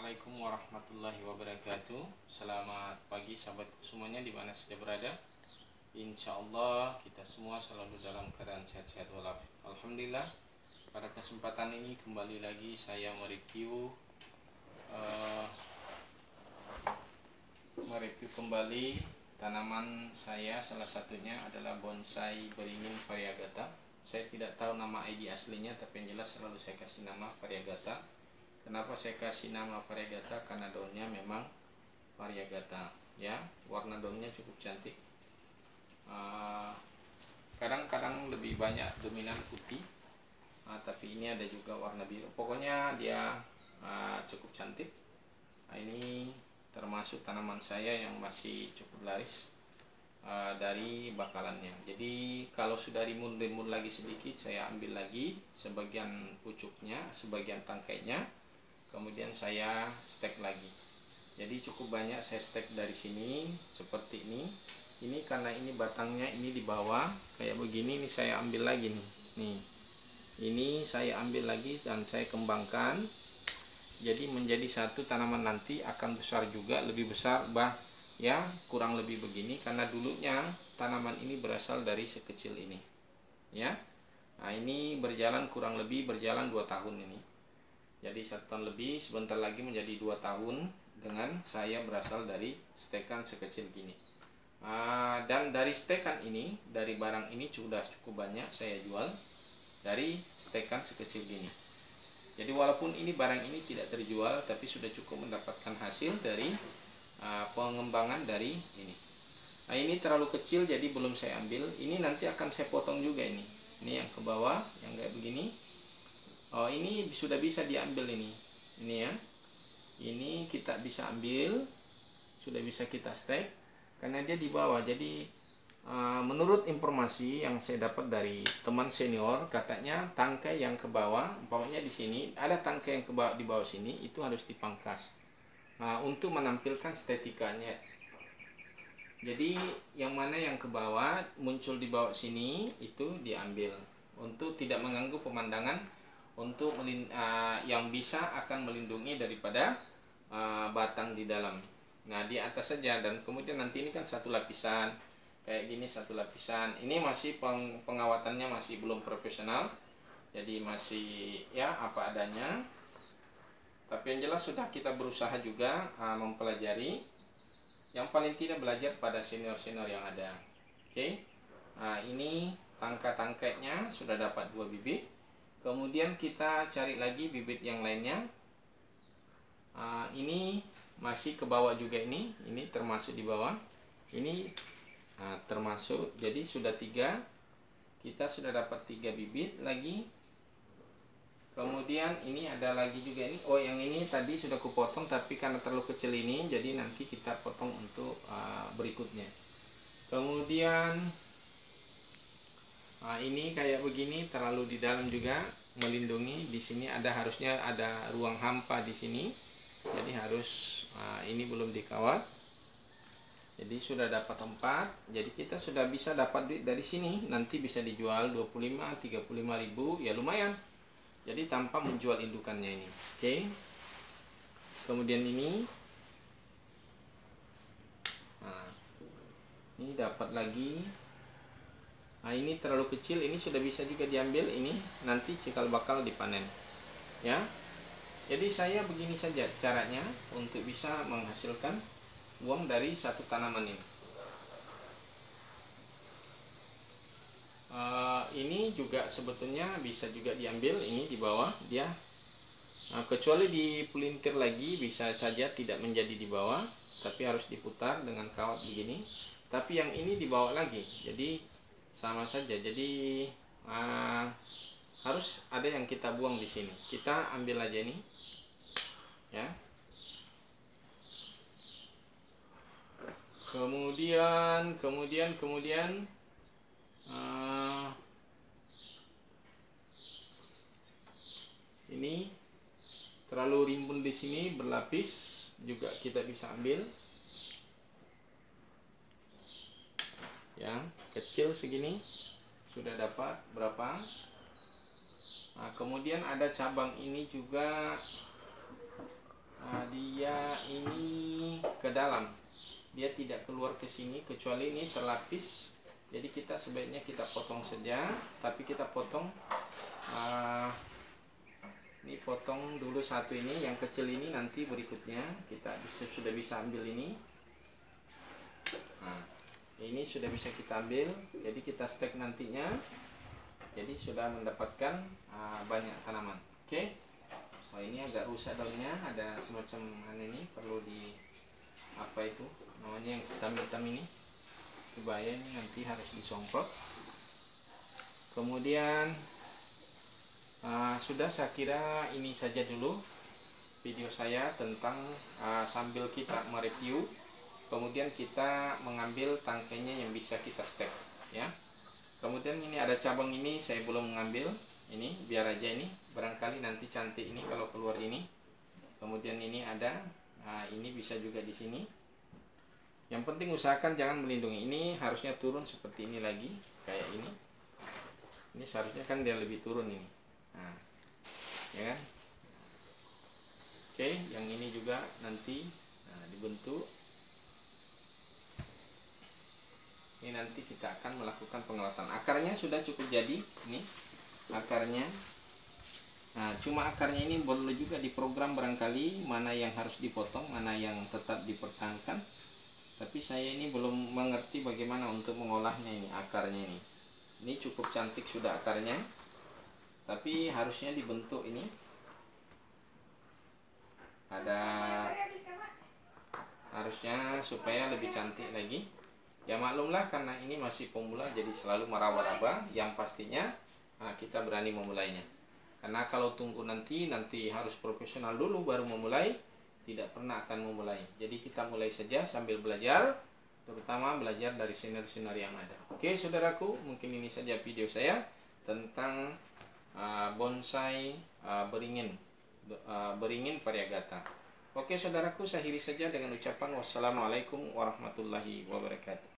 Assalamualaikum warahmatullahi wabarakatuh. Selamat pagi sahabatku semuanya dimana saja berada. Insya Allah kita semua selalu dalam keadaan sehat-sehat walafiat. Alhamdulillah, pada kesempatan ini kembali lagi saya mereview kembali tanaman saya. Salah satunya adalah bonsai beringin variegata. Saya tidak tahu nama ID aslinya, tapi yang jelas selalu saya kasih nama variegata. Kenapa saya kasih nama variegata? Karena daunnya memang variegata, ya. Warna daunnya cukup cantik. Kadang-kadang lebih banyak dominan putih, tapi ini ada juga warna biru. Pokoknya dia cukup cantik. Ini termasuk tanaman saya yang masih cukup laris dari bakalannya. Jadi kalau sudah rimbun lagi sedikit, saya ambil lagi sebagian pucuknya, sebagian tangkainya, kemudian saya stek lagi. Jadi cukup banyak saya stek dari sini seperti ini. Ini karena ini batangnya ini di bawah kayak begini, ini saya ambil lagi nih. Ini saya ambil lagi dan saya kembangkan. Jadi menjadi satu tanaman, nanti akan besar juga, lebih besar, ya kurang lebih begini, karena dulunya tanaman ini berasal dari sekecil ini, ya. Nah, ini kurang lebih berjalan 2 tahun ini. Jadi 1 tahun lebih, sebentar lagi menjadi 2 tahun dengan saya berasal dari stekan sekecil gini. Dan dari stekan ini, dari barang ini sudah cukup banyak saya jual dari stekan sekecil gini. Jadi walaupun ini barang ini tidak terjual, tapi sudah cukup mendapatkan hasil dari pengembangan dari ini. Nah, ini terlalu kecil jadi belum saya ambil. Ini nanti akan saya potong juga ini. Ini yang ke bawah, yang kayak begini. Oh, ini sudah bisa diambil ini. Ini ya. Ini kita bisa ambil, sudah bisa kita stek karena dia di bawah. Jadi menurut informasi yang saya dapat dari teman senior, katanya tangkai yang ke bawah, umpamanya di sini ada tangkai yang ke bawah, di bawah sini itu harus dipangkas untuk menampilkan estetikanya. Jadi yang mana yang ke bawah muncul di bawah sini itu diambil untuk tidak mengganggu pemandangan, untuk yang bisa akan melindungi daripada batang di dalam. Nah, di atas saja, dan kemudian nanti ini kan satu lapisan kayak gini, satu lapisan. Ini masih pengawatannya masih belum profesional, jadi masih ya apa adanya. Tapi yang jelas sudah kita berusaha juga mempelajari, yang paling tidak belajar pada senior-senior yang ada. Oke. Nah, ini tangkai-tangkainya sudah dapat 2 bibit. Kemudian kita cari lagi bibit yang lainnya. Ini masih ke bawah juga, ini termasuk di bawah. Ini termasuk, jadi sudah 3. Kita sudah dapat 3 bibit lagi. Kemudian ini ada lagi juga ini. Oh, yang ini tadi sudah kupotong, tapi karena terlalu kecil ini, jadi nanti kita potong untuk berikutnya. Kemudian ini kayak begini, terlalu di dalam juga, melindungi. Di sini harusnya ada ruang hampa di sini. Jadi harus ini belum dikawat. Jadi sudah dapat 4. Jadi kita sudah bisa dapat duit dari sini. Nanti bisa dijual 25-35 ribu, ya lumayan. Jadi tanpa menjual indukannya ini. Oke. Kemudian ini ini dapat lagi. Nah, ini terlalu kecil, ini sudah bisa juga diambil. Ini nanti cikal bakal dipanen, ya. Jadi saya begini saja caranya untuk bisa menghasilkan uang dari satu tanaman ini. Ini juga sebetulnya bisa juga diambil, ini di bawah dia, kecuali dipelintir lagi, bisa saja tidak menjadi di bawah, tapi harus diputar dengan kawat begini. Tapi yang ini dibawa lagi, jadi sama saja. Jadi harus ada yang kita buang di sini. Kita ambil aja ini, ya. Kemudian ini terlalu rimbun di sini, berlapis juga kita bisa ambil. Yang kecil segini sudah dapat berapa. Nah, kemudian ada cabang ini juga di dalam, dia tidak keluar ke sini kecuali ini terlapis. Jadi kita sebaiknya kita potong saja, tapi kita potong ini, potong dulu satu ini, yang kecil ini nanti berikutnya kita sudah bisa ambil ini. Nah, ini sudah bisa kita ambil, jadi kita stek nantinya. Jadi sudah mendapatkan banyak tanaman. Oke. Oh, ini agak rusak daunnya, ada semacam ini, perlu di apa itu namanya yang hitam-hitam ini. Bahaya ini, nanti harus disongkrot. Kemudian sudah, saya kira ini saja dulu video saya tentang sambil kita mereview, kemudian kita mengambil tangkainya yang bisa kita stek ya. Kemudian ini ada cabang ini saya belum mengambil, ini biar aja, ini barangkali nanti cantik ini kalau keluar ini. Kemudian ini ada, ini bisa juga di sini. Yang penting usahakan jangan melindungi. Ini harusnya turun seperti ini lagi, kayak ini. Ini seharusnya kan dia lebih turun ini. Nah, ya kan? Oke, yang ini juga nanti dibentuk. Ini nanti kita akan melakukan pengelatan. Akarnya sudah cukup jadi, ini akarnya. Nah, cuma akarnya ini perlu juga diprogram barangkali, mana yang harus dipotong, mana yang tetap dipertahankan. Tapi saya ini belum mengerti bagaimana untuk mengolahnya ini, akarnya ini. Ini cukup cantik sudah akarnya, tapi harusnya dibentuk ini. Ada harusnya supaya lebih cantik lagi. Ya maklumlah, karena ini masih pemula, jadi selalu meraba-raba. Yang pastinya kita berani memulainya. Karena kalau tunggu nanti harus profesional dulu baru memulai, tidak pernah akan memulai. Jadi kita mulai saja sambil belajar, terutama belajar dari senior-senior yang ada. Oke saudaraku, mungkin ini saja video saya tentang bonsai beringin variegata. Oke saudaraku, saya akhiri saja dengan ucapan wassalamualaikum warahmatullahi wabarakatuh.